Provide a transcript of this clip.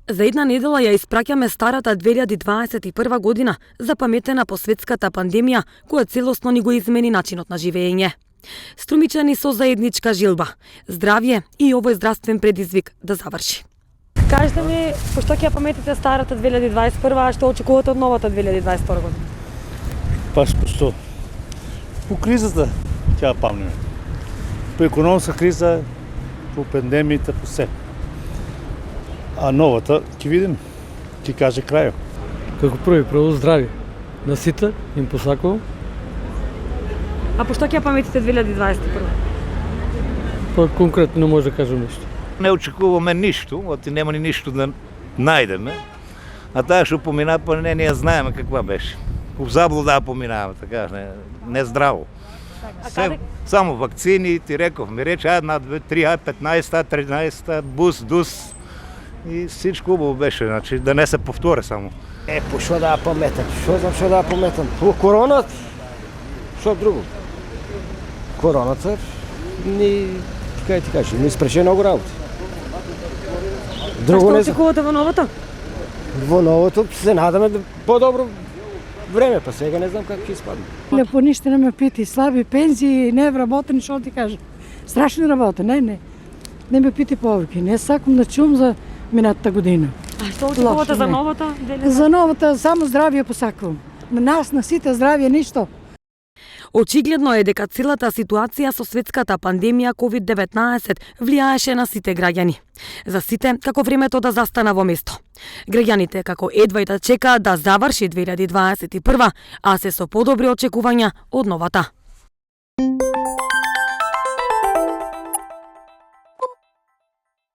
За една недела ја испраќаме старата 2021 година, запаметена по светската пандемија, која целосно ни го измени начинот на живење. Струмичани со заедничка жилба, здравје и овој здравствен предизвик да заврши. Кажете ми, пошто ќе ја паметите старата 2021, а што очекувате од новата 2022 година? Паш што? По кризата ќе ја памниме. По економска криза, по пандемијата, по се. А новата ќе видим, ќе каже крајот. Како прво здравје на сите им посакувам. А пошто ќе ја паметите 2021? Па конкретно не може да кажам нешто. Не очекуваме ништо, оти нема ни ништо да најдеме. А таа што помина, па не ја знаеме каква беше. В заблуда поминава, така, не здраво. Само вакцини, ти реков, ми рече, 1, 2, 3, 15, 13, бус, дус. И всичко убаво беше, значи да не се повтори само. По што да ја паметам? Што да ја паметам? По короната? Што друго? Короната ни, кај ти кажеш, ни спрече многу работи. Друго не очекувате во новото? Во новото се надаме да по-добро време, па сега не знам како ќе испадне. Не по ништо не ме пити, слаби пензии, не вработени, што ти кажа. Страшни работа, не ме пити повеќе, не сакам да чум за минатата година. А што очекувате за новата? За новата само здравје посакувам. На нас, на сите здравје, ништо. Очигледно е дека целата ситуација со светската пандемија COVID-19 влијаеше на сите граѓани. За сите, како времето да застана во место. Граѓаните како едва и да чекаат да заврши 2021, а се со подобри очекувања од новата.